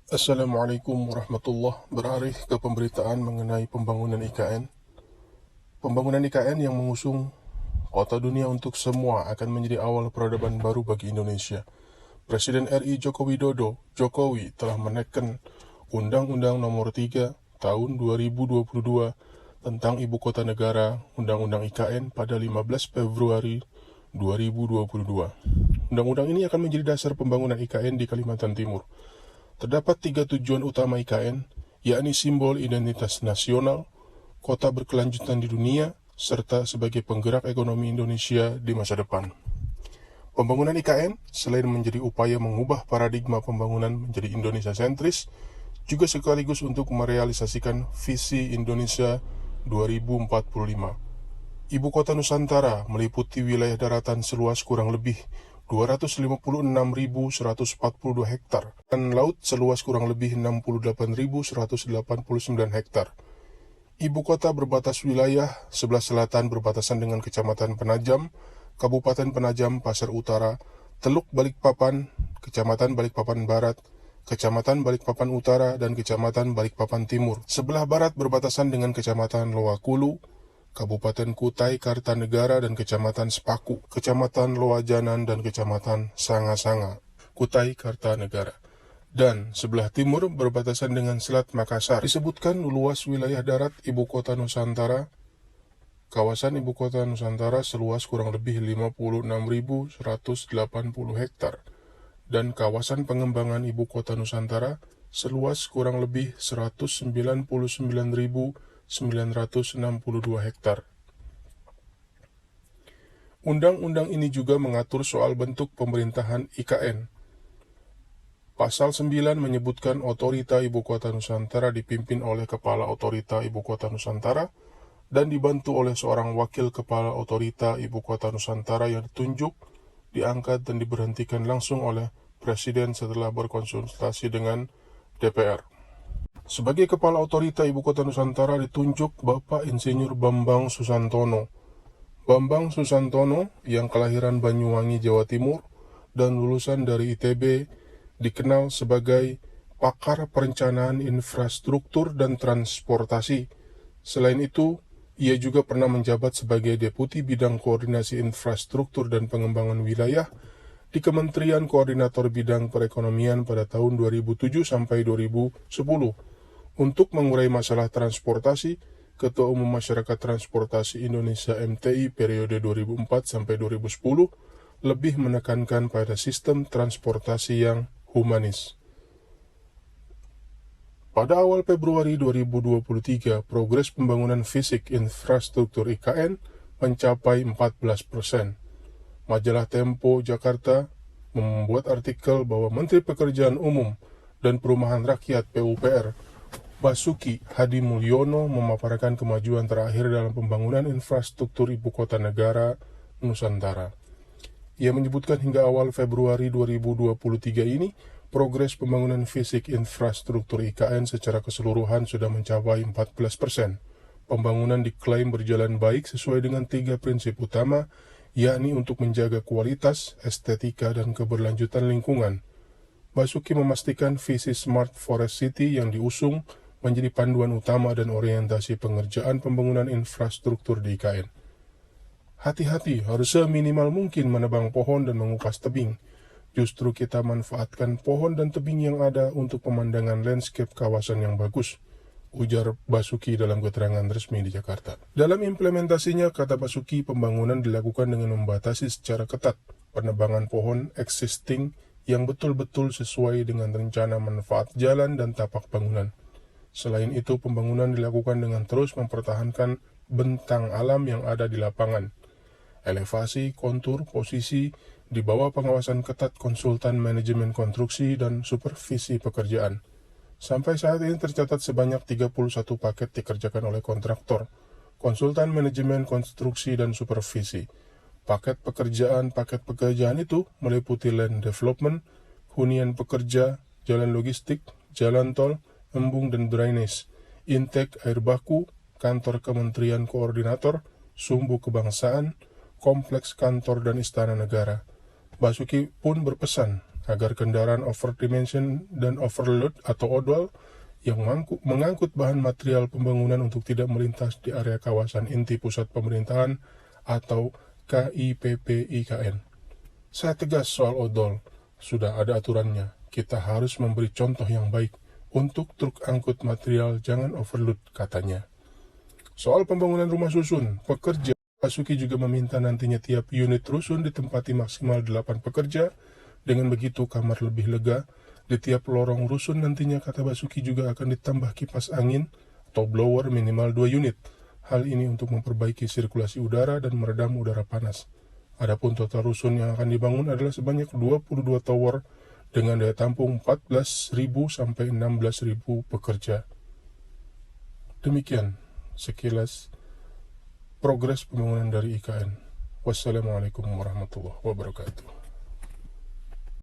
Assalamualaikum warahmatullahi wabarakatuh. Beralih ke pemberitaan mengenai pembangunan IKN. Pembangunan IKN yang mengusung kota dunia untuk semua akan menjadi awal peradaban baru bagi Indonesia. Presiden RI Joko Widodo, Jokowi, telah menekan Undang-Undang Nomor 3 Tahun 2022 tentang Ibu Kota Negara, Undang-Undang IKN pada 15 Februari 2022. Undang-undang ini akan menjadi dasar pembangunan IKN di Kalimantan Timur. Terdapat 3 tujuan utama IKN, yakni simbol identitas nasional, kota berkelanjutan di dunia, serta sebagai penggerak ekonomi Indonesia di masa depan. Pembangunan IKN, selain menjadi upaya mengubah paradigma pembangunan menjadi Indonesia sentris, juga sekaligus untuk merealisasikan visi Indonesia 2045. Ibu kota Nusantara meliputi wilayah daratan seluas kurang lebih 256.142 hektar dan laut seluas kurang lebih 68.189 hektar. Ibu kota berbatas wilayah, sebelah selatan berbatasan dengan Kecamatan Penajam, Kabupaten Penajam, Pasar Utara, Teluk Balikpapan, Kecamatan Balikpapan Barat, Kecamatan Balikpapan Utara, dan Kecamatan Balikpapan Timur. Sebelah barat berbatasan dengan Kecamatan Loakulu, Kabupaten Kutai Kartanegara, dan Kecamatan Sepaku, Kecamatan Loajanan, dan Kecamatan Sanga-Sanga, Kutai Kartanegara. Dan sebelah timur berbatasan dengan Selat Makassar. Disebutkan luas wilayah darat Ibu Kota Nusantara. Kawasan Ibu Kota Nusantara seluas kurang lebih 56.180 hektar. Dan kawasan pengembangan Ibu Kota Nusantara seluas kurang lebih 199.962 hektar. Undang-undang ini juga mengatur soal bentuk pemerintahan IKN. Pasal 9 menyebutkan Otorita Ibu Kota Nusantara dipimpin oleh Kepala Otorita Ibu Kota Nusantara dan dibantu oleh seorang wakil Kepala Otorita Ibu Kota Nusantara yang ditunjuk, diangkat, dan diberhentikan langsung oleh Presiden setelah berkonsultasi dengan DPR. Sebagai Kepala Otorita Ibu Kota Nusantara ditunjuk Bapak Insinyur Bambang Susantono. Bambang Susantono yang kelahiran Banyuwangi, Jawa Timur, dan lulusan dari ITB, dikenal sebagai pakar perencanaan infrastruktur dan transportasi. Selain itu, ia juga pernah menjabat sebagai Deputi Bidang Koordinasi Infrastruktur dan Pengembangan Wilayah di Kementerian Koordinator Bidang Perekonomian pada tahun 2007 sampai 2010. Untuk mengurai masalah transportasi, Ketua Umum Masyarakat Transportasi Indonesia MTI periode 2004 sampai 2010 lebih menekankan pada sistem transportasi yang humanis. Pada awal Februari 2023, progres pembangunan fisik infrastruktur IKN mencapai 14%. Majalah Tempo Jakarta membuat artikel bahwa Menteri Pekerjaan Umum dan Perumahan Rakyat PUPR Basuki Hadi Mulyono memaparkan kemajuan terakhir dalam pembangunan infrastruktur Ibu Kota Negara Nusantara. Ia menyebutkan hingga awal Februari 2023 ini, progres pembangunan fisik infrastruktur IKN secara keseluruhan sudah mencapai 14%. Pembangunan diklaim berjalan baik sesuai dengan 3 prinsip utama, yakni untuk menjaga kualitas, estetika, dan keberlanjutan lingkungan. Basuki memastikan visi Smart Forest City yang diusung menjadi panduan utama dan orientasi pengerjaan pembangunan infrastruktur di IKN. Hati-hati, harus seminimal mungkin menebang pohon dan mengupas tebing. Justru kita manfaatkan pohon dan tebing yang ada untuk pemandangan landscape kawasan yang bagus, ujar Basuki dalam keterangan resmi di Jakarta. Dalam implementasinya, kata Basuki, pembangunan dilakukan dengan membatasi secara ketat penebangan pohon existing yang betul-betul sesuai dengan rencana manfaat jalan dan tapak bangunan. Selain itu, pembangunan dilakukan dengan terus mempertahankan bentang alam yang ada di lapangan. Elevasi, kontur, posisi di bawah pengawasan ketat konsultan manajemen konstruksi dan supervisi pekerjaan. Sampai saat ini tercatat sebanyak 31 paket dikerjakan oleh kontraktor, konsultan manajemen konstruksi dan supervisi. Paket pekerjaan itu meliputi land development, hunian pekerja, jalan logistik, jalan tol, embung dan drainase, intake air baku, kantor kementerian koordinator, sumbu kebangsaan, kompleks kantor dan istana negara. Basuki pun berpesan agar kendaraan overdimension dan overload atau odol yang mengangkut bahan material pembangunan untuk tidak melintas di area kawasan inti pusat pemerintahan atau KIPP IKN. Saya tegas soal odol, sudah ada aturannya. Kita harus memberi contoh yang baik untuk truk angkut material, jangan overload, katanya. Soal pembangunan rumah susun, pekerja Basuki juga meminta nantinya tiap unit rusun ditempati maksimal 8 pekerja. Dengan begitu kamar lebih lega. Di tiap lorong rusun nantinya, kata Basuki, juga akan ditambah kipas angin atau blower minimal 2 unit. Hal ini untuk memperbaiki sirkulasi udara dan meredam udara panas. Adapun total rusun yang akan dibangun adalah sebanyak 22 tower dengan daya tampung 14.000 sampai 16.000 pekerja. Demikian sekilas progres pembangunan dari IKN. Wassalamualaikum warahmatullahi wabarakatuh.